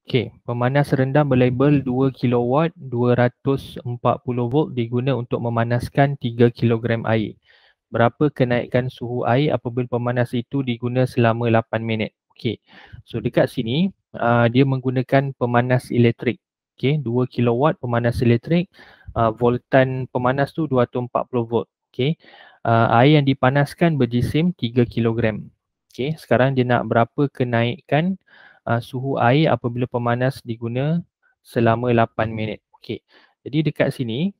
Okey, pemanas rendah berlabel 2 kilowatt 240 volt diguna untuk memanaskan 3 kilogram air. Berapa kenaikan suhu air apabila pemanas itu diguna selama 8 minit? Okey. So dekat sini dia menggunakan pemanas elektrik. Okey, 2 kilowatt pemanas elektrik, voltan pemanas tu 240 volt. Okey. Air yang dipanaskan berjisim 3 kilogram. Okey, sekarang dia nak berapa kenaikan suhu air apabila pemanas diguna selama 8 minit. Okey. Jadi dekat sini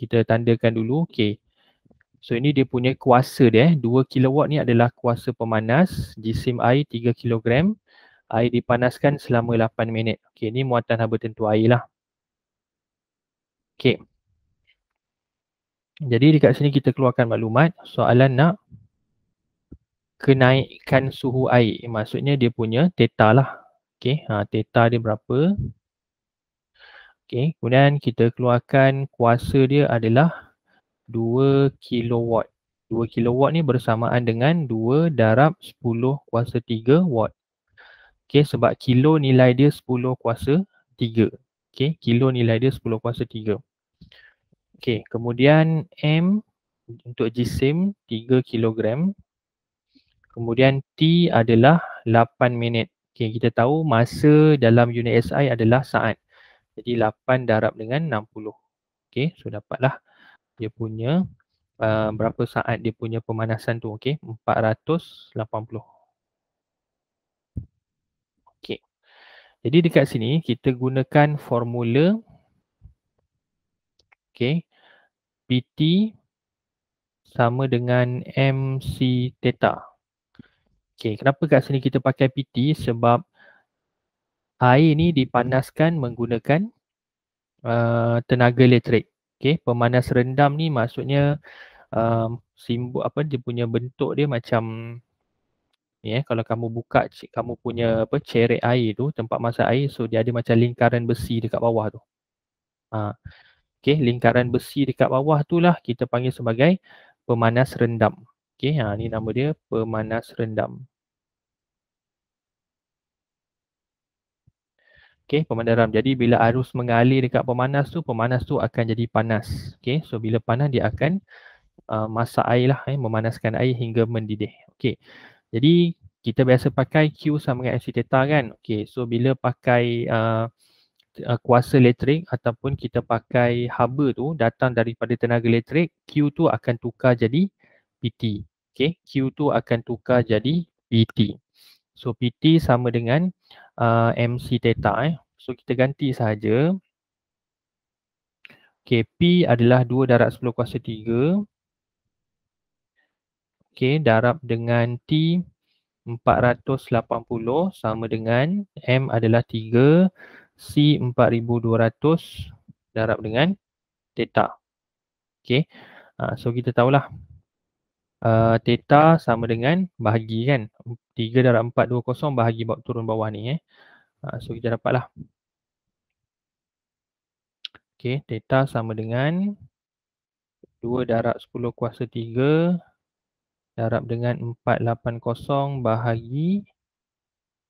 kita tandakan dulu. Okey. So ini dia punya kuasa dia. 2 kilowatt ni adalah kuasa pemanas, jisim air 3 kilogram, air dipanaskan selama 8 minit. Okey, ni muatan haba tentu air lah. Okey. Jadi dekat sini kita keluarkan maklumat. Soalan nak kenaikan suhu air. Maksudnya dia punya theta lah. Okey, theta dia berapa? Okey, kemudian kita keluarkan kuasa dia adalah 2 kilowatt. 2 kilowatt ni bersamaan dengan 2 darab 10 kuasa 3 watt. Okey, sebab kilo nilai dia 10 kuasa 3. Okey, kilo nilai dia 10 kuasa 3. Okey, kemudian M untuk jisim 3 kilogram. Kemudian T adalah 8 minit. Okey, kita tahu masa dalam unit SI adalah saat. Jadi 8 darab dengan 60. Okey, so dapatlah dia punya berapa saat dia punya pemanasan tu. Okey, 480. Okey. Jadi dekat sini kita gunakan formula okey, PT sama dengan MC theta. Okey, kenapa kat sini kita pakai PT? Sebab air ni dipanaskan menggunakan tenaga elektrik. Okey, pemanas rendam ni maksudnya simbol apa dia punya bentuk dia macam ni kalau kamu buka kamu punya apa cerek air tu, tempat masak air, so dia ada macam lingkaran besi dekat bawah tu. Okey, lingkaran besi dekat bawah tu lah kita panggil sebagai pemanas rendam. Okey, ni nama dia pemanas rendam. Okey, pemanas rendam. Jadi bila arus mengalir dekat pemanas tu akan jadi panas. Okey, so bila panas dia akan masak air lah, memanaskan air hingga mendidih. Okey, jadi kita biasa pakai Q sama dengan MC theta kan. Okey, so bila pakai kuasa elektrik ataupun kita pakai haba tu datang daripada tenaga elektrik, Q tu akan tukar jadi PT. Okey, Q tu akan tukar jadi PT. So PT sama dengan MC theta. So kita ganti sahaja. Okey, P adalah 2 darab 10 kuasa 3. Okey, darab dengan T 480 sama dengan M adalah 3, C 4200 darab dengan theta. Okey. So kita tahulah theta sama dengan bahagi kan. 3 darab 420 bahagi turun bawah ni so kita dapatlah. Okey, theta sama dengan 2 darab 10 kuasa 3 darab dengan 480 bahagi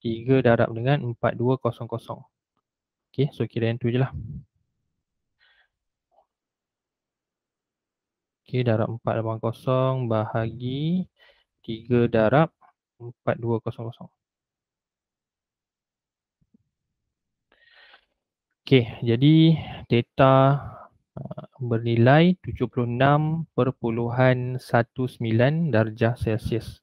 3 darab dengan 4200. Okey, so kira yang tu je lah. Okey, darab 480 bahagi 3 darab 4200. Okey, jadi theta bernilai 76.19 darjah Celsius.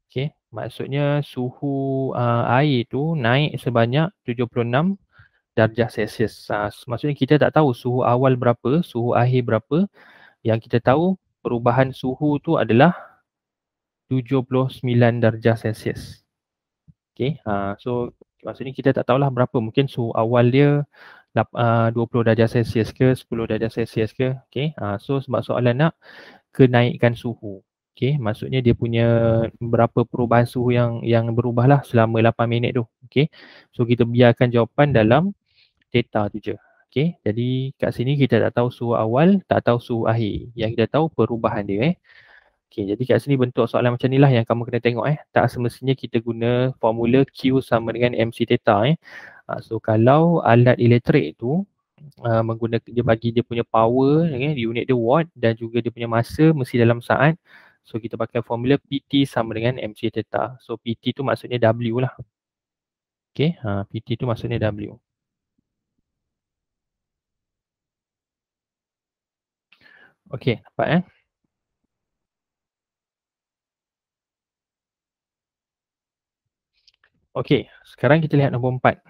Okey, maksudnya suhu air tu naik sebanyak 76 darjah Celsius. Maksudnya kita tak tahu suhu awal berapa, suhu akhir berapa. Yang kita tahu perubahan suhu tu adalah 79 darjah Celsius. Okey, so maksudnya kita tak tahulah berapa, mungkin suhu awal dia 20 darjah Celsius ke 10 darjah Celsius ke. Okey, so sebab soalan nak kenaikan suhu. Okey, maksudnya dia punya berapa perubahan suhu yang berubahlah selama 8 minit tu. Okey, so kita biarkan jawapan dalam theta tu je. Okey, jadi kat sini kita tak tahu suhu awal, tak tahu suhu akhir. Yang kita tahu perubahan dia. Okey, jadi kat sini bentuk soalan macam ni lah yang kamu kena tengok Tak semestinya kita guna formula Q sama dengan MC theta So kalau alat elektrik tu menggunakan, dia bagi dia punya power, unit dia watt dan juga dia punya masa mesti dalam saat. So kita pakai formula PT sama dengan MC theta. So PT tu maksudnya W lah. Okay, PT tu maksudnya W. Okay, dapat Okay, sekarang kita lihat nombor 4.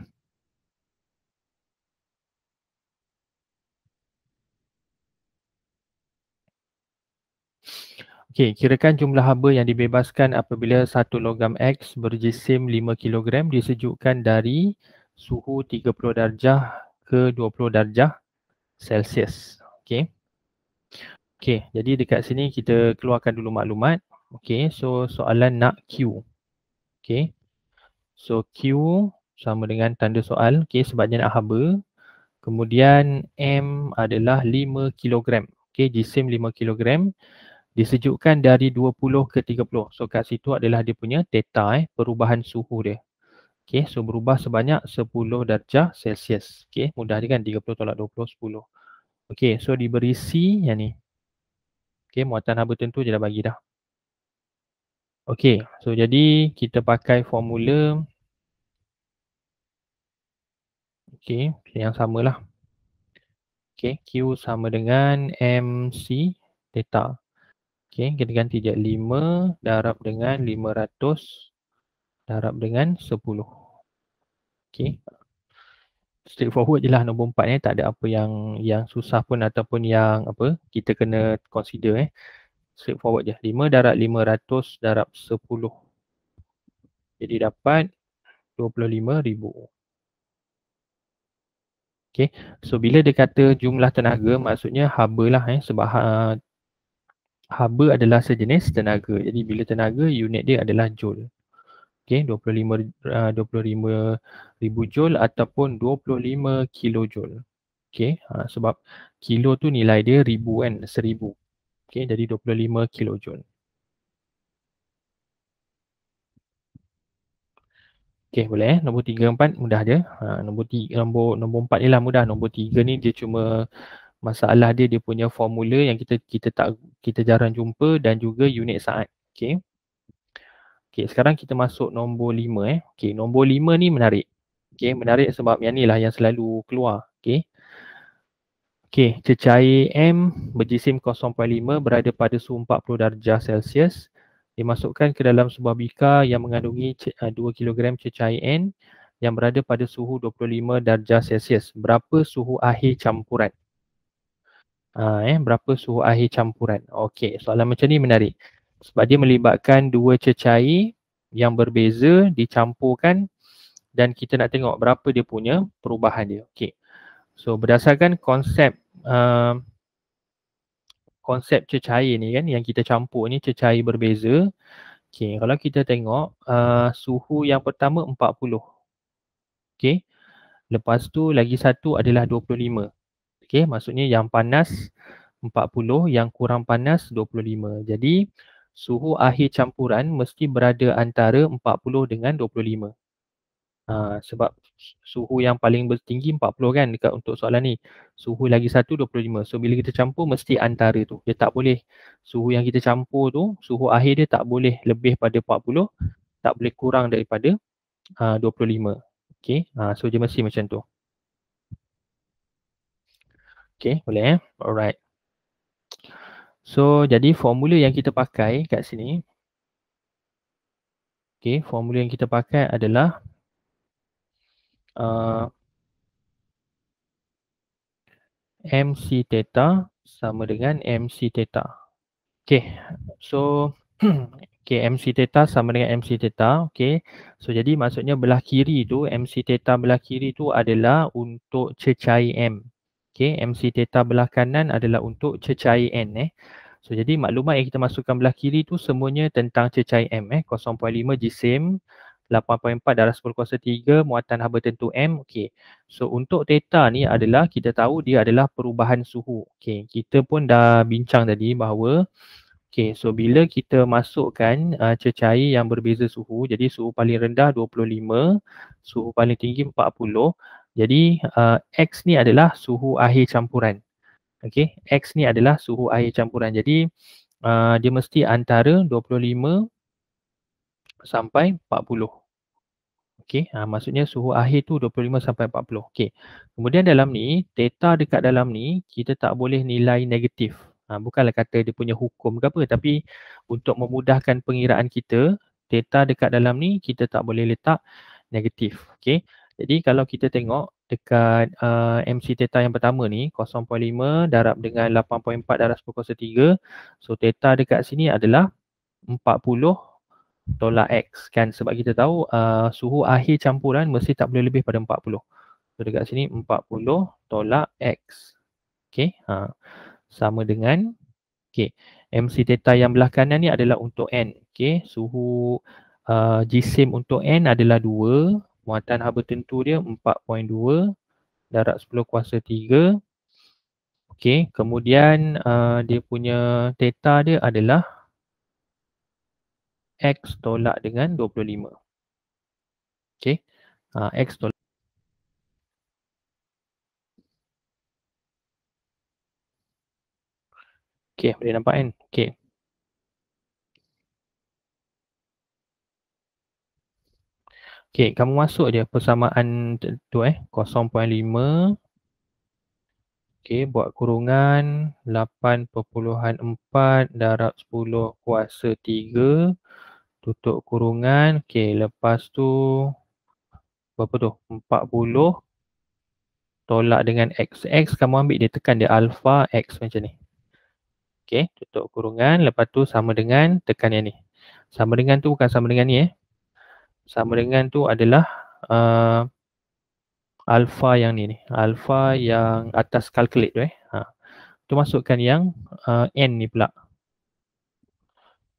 Okay, kirakan jumlah haba yang dibebaskan apabila satu logam X berjisim 5 kg disejukkan dari suhu 30 darjah ke 20 darjah Celsius. Okay. Okay, jadi dekat sini kita keluarkan dulu maklumat. Okay, so soalan nak Q. Okay, so Q sama dengan tanda soal. Okay, sebabnya nak haba. Kemudian M adalah 5 kg. Okay, jisim 5 kg disejukkan dari 20 ke 30. So kat situ adalah dia punya theta, perubahan suhu dia. Okay, so berubah sebanyak 10 darjah Celsius. Okay, mudah je kan, 30 tolak 20, 10. Okay, so diberi C yang ni. Okay, muatan haba tentu je dah bagi dah. Okay, so jadi kita pakai formula yang samalah. Okay, Q sama dengan MC theta. Okay, kita ganti je 5 darab dengan 500 darab dengan 10. Okay, straightforward je lah nombor 4 tak ada apa yang susah pun ataupun yang apa kita kena consider straightforward je. 5 darab 500 darab 10. Jadi dapat 25,000. Okay, so bila dia kata jumlah tenaga maksudnya haba lah sebab haba adalah sejenis tenaga. Jadi bila tenaga unit dia adalah joule. Okay, 25 ribu joule ataupun 25 kilojoule. Okay, sebab kilo tu nilai dia ribu kan, 1000. Okay, jadi 25 kilojoule. Okay, boleh nombor 3, 4 mudah je. Nombor 4 ni lah mudah. Nombor 3 ni dia cuma masalah dia punya formula yang kita jarang jumpa dan juga unit saat. Okay. Okay, sekarang kita masuk nombor 5 Okay, nombor 5 ni menarik. Okay, menarik sebab yang ni lah yang selalu keluar. Okay. Okay, cecair M berjisim 0.5 berada pada suhu 40 darjah Celsius. Dimasukkan ke dalam sebuah bikar yang mengandungi 2 kg cecair N yang berada pada suhu 25 darjah Celsius. Berapa suhu akhir campuran? Berapa suhu akhir campuran? Okey, soalan macam ni menarik. Sebab dia melibatkan dua cecair yang berbeza dicampurkan dan kita nak tengok berapa dia punya perubahan dia. Okey. So berdasarkan konsep konsep cecair ni kan yang kita campur ni cecair berbeza. Okey, kalau kita tengok suhu yang pertama 40. Okey. Lepas tu lagi satu adalah 25. Okey, maksudnya yang panas 40, yang kurang panas 25. Jadi suhu akhir campuran mesti berada antara 40 dengan 25. Sebab suhu yang paling tinggi 40 kan dekat untuk soalan ni. Suhu lagi satu 25. So bila kita campur mesti antara tu. Dia tak boleh suhu yang kita campur tu, suhu akhir dia tak boleh lebih pada 40, tak boleh kurang daripada 25. Okey, so dia mesti macam tu. Okey, boleh Alright. So jadi formula yang kita pakai kat sini. Okey, formula yang kita pakai adalah MC theta sama dengan MC theta. Okay, so okay, MC theta sama dengan MC theta. Okay, so jadi maksudnya belah kiri tu, MC theta belah kiri tu adalah untuk cecair M. Okay, MC theta belah kanan adalah untuk cecair N. So jadi maklumat yang kita masukkan belah kiri tu semuanya tentang cecair M. 0.5 jisim, 8.4 darah 10 kuasa 3, muatan haba tentu M. Okay. So untuk theta ni adalah kita tahu dia adalah perubahan suhu. Okay. Kita pun dah bincang tadi bahawa Okay, so bila kita masukkan cecair yang berbeza suhu, jadi suhu paling rendah 25, suhu paling tinggi 40. Jadi X ni adalah suhu akhir campuran. Okay, X ni adalah suhu akhir campuran. Jadi dia mesti antara 25 sampai 40. Okey, maksudnya suhu akhir tu 25 sampai 40. Okey. Kemudian dalam ni, theta dekat dalam ni kita tak boleh nilai negatif. Bukanlah kata dia punya hukum ke apa, tapi untuk memudahkan pengiraan kita, theta dekat dalam ni kita tak boleh letak negatif. Okey. Jadi kalau kita tengok dekat MC theta yang pertama ni 0.5 darab dengan 8.4 darab 10 kuasa 3. So theta dekat sini adalah 40 tolak X kan, sebab kita tahu suhu akhir campuran mesti tak boleh lebih pada 40. So dekat sini 40 tolak X. Okey, sama dengan MC theta yang belah kanan ni adalah untuk N. Okey, suhu jisim untuk N adalah 2, muatan haba tentu dia 4.2 darab 10 kuasa 3. Okey, kemudian dia punya theta dia adalah X tolak dengan 25. Okey. X tolak. Okey, boleh nampak kan? Okey. Okey, kamu masuk je persamaan tu 0.5. Okey, buat kurungan 8.4 darab 10 kuasa 3. Tutup kurungan. Okey, lepas tu berapa tu? 40 tolak dengan X. X kamu ambil dia tekan dia alpha X macam ni. Okey, tutup kurungan. Lepas tu sama dengan tekan yang ni. Sama dengan tu bukan sama dengan ni Sama dengan tu adalah alpha yang ni. Alpha yang atas calculate tu Tu masukkan yang N ni pula.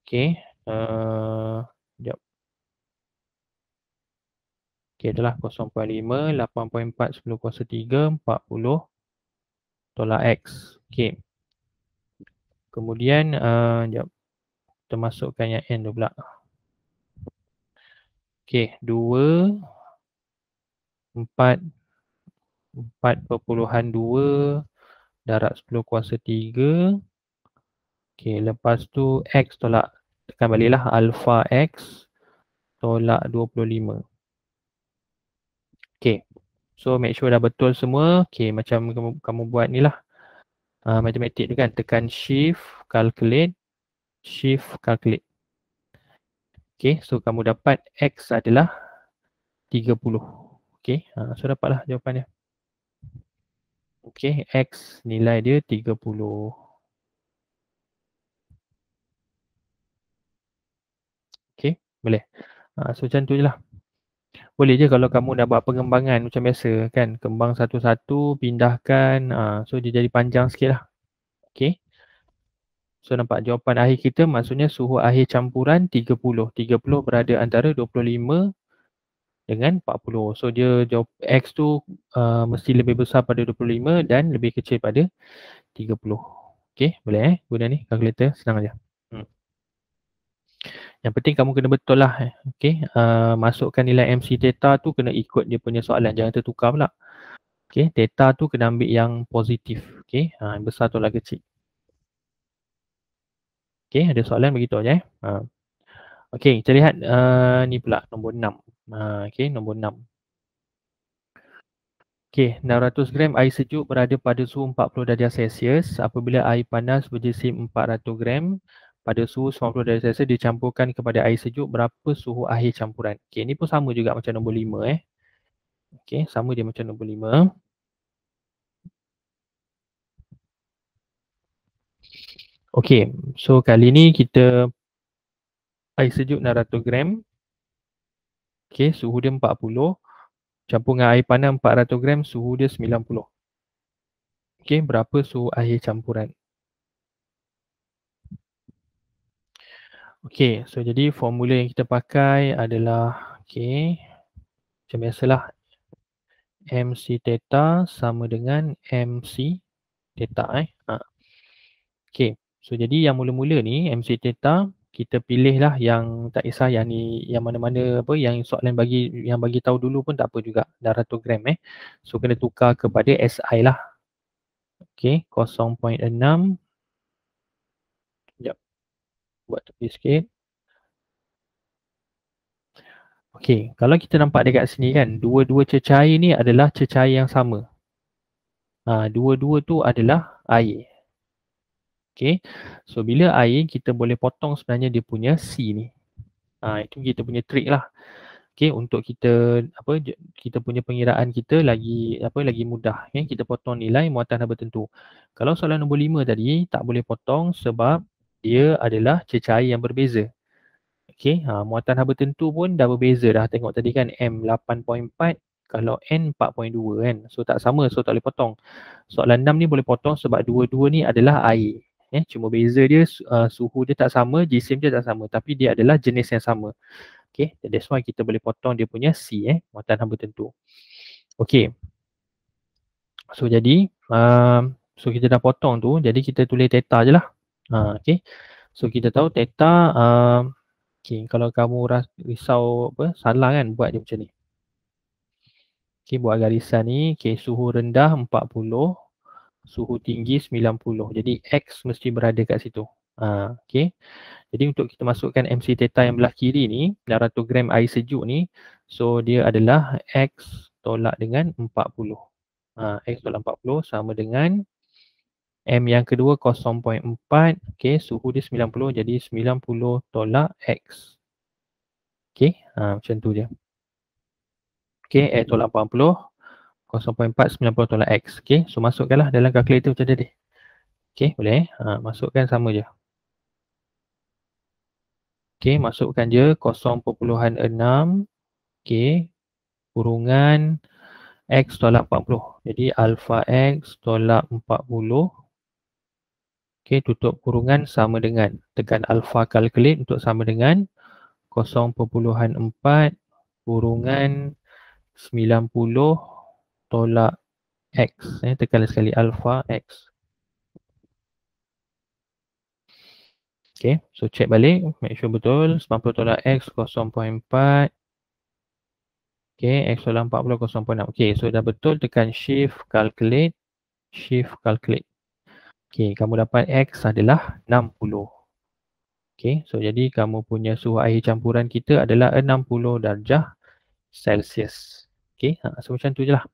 Okey. Sekejap. Okey, adalah 0.5, 8.4, 10 kuasa 3, 40 tolak X. Okey. Kemudian, sekejap. Kita masukkan yang N tu pula. Okey, 2, 4.2 darab 10 kuasa 3. Okey, lepas tu X tolak. Tekan baliklah alpha X tolak 25. Okay. So make sure dah betul semua. Okay, macam kamu buat ni lah. Matematik tu kan. Tekan shift, calculate. Shift, calculate. Okay, so kamu dapat X adalah 30. Okay, so dapatlah jawapannya. Okay, X nilai dia 30. Okay, boleh. So macam tu je lah. Boleh je kalau kamu dah buat pengembangan macam biasa kan. Kembang satu-satu, pindahkan. So dia jadi panjang sikit lah. Okay. So nampak jawapan akhir kita maksudnya suhu akhir campuran 30. 30 berada antara 25 dengan 40. So dia jawab X tu mesti lebih besar pada 25 dan lebih kecil pada 30. Okay, boleh guna ni kalkulator, senang aja. Yang penting kamu kena betul lah. Okay, masukkan nilai MC theta tu kena ikut dia punya soalan, jangan tertukar pula. Okay, theta tu kena ambil yang positif. Okay, besar tolak kecil. Okay, ada soalan begitu aja. Okay, kita lihat ni pula nombor 6. Okay, nombor 6. Okay, 600 gram air sejuk berada pada suhu 40 darjah Celsius apabila air panas berjisim 400 gram pada suhu 90 darjah Celsius dicampurkan kepada air sejuk, berapa suhu akhir campuran? Okay, ni pun sama juga macam nombor 5 Okay, sama dia macam nombor 5. Okay, so kali ni kita air sejuk 600 gram. Okay, suhu dia 40. Campur dengan air panas 400 gram, suhu dia 90. Okay, berapa suhu akhir campuran? Okay, so jadi formula yang kita pakai adalah macam biasalah MC theta sama dengan MC theta Okay, So jadi yang mula-mula ni MC theta kita pilihlah yang tak kisah yang ni yang mana-mana apa yang soalan bagi tahu dulu pun tak apa juga daratogram So kena tukar kepada SI lah. Okey 0.6. Sekejap. Buat tepi sikit. Okey, kalau kita nampak dekat sini kan, dua-dua cecair ni adalah cecair yang sama. Dua-dua tu adalah air. Okey. So bila air kita boleh potong sebenarnya dia punya C ni. Itu kita punya trick lah. Okey, untuk kita punya pengiraan kita lagi mudah. Kita potong nilai muatan haba tentu. Kalau soalan nombor 5 tadi tak boleh potong sebab dia adalah cecair yang berbeza. Okey, muatan haba tentu pun dah berbeza dah. Tengok tadi kan M 8.4 kalau N 4.2 kan. So tak sama, so tak boleh potong. Soalan 6 ni boleh potong sebab dua-dua ni adalah air. Cuma beza dia suhu dia tak sama, jisim dia tak sama tapi dia adalah jenis yang sama. Okay, that's why kita boleh potong dia punya C, muatan haba tentu. Okay, so jadi so kita dah potong tu, jadi kita tulis theta je lah. Okay, so kita tahu theta okay, kalau kamu risau salah kan, buat je macam ni. Okay, buat garisan ni, okay, suhu rendah 40, suhu tinggi 90. Jadi X mesti berada kat situ. Okay. Jadi untuk kita masukkan MC theta yang belah kiri ni, 600 gram air sejuk ni, so dia adalah X tolak dengan 40. X tolak 40 sama dengan M yang kedua 0.4, okay, suhu dia 90, jadi 90 tolak X. Okay, macam tu je. Okay, X tolak 40, 0.4, 90 tolak X. Okay, so masukkanlah dalam kalkulator macam tadi. Okay, boleh. Masukkan sama je. Okay, masukkan je 0.6, okay, kurungan X tolak 40. Jadi alpha X tolak 40. Okay, tutup kurungan sama dengan, tekan alpha calculate untuk sama dengan 0.4 kurungan 90 tolak X. Tekan sekali alpha X. Okay, so check balik, make sure betul. 90 tolak X 0.4. Okay, X tolak 40 0.6. Okay, so dah betul, tekan shift calculate. Shift calculate. Okay, kamu dapat X adalah 60. Okay, so jadi kamu punya suhu air campuran kita adalah 60 darjah Celsius. Okay, so macam tu je lah.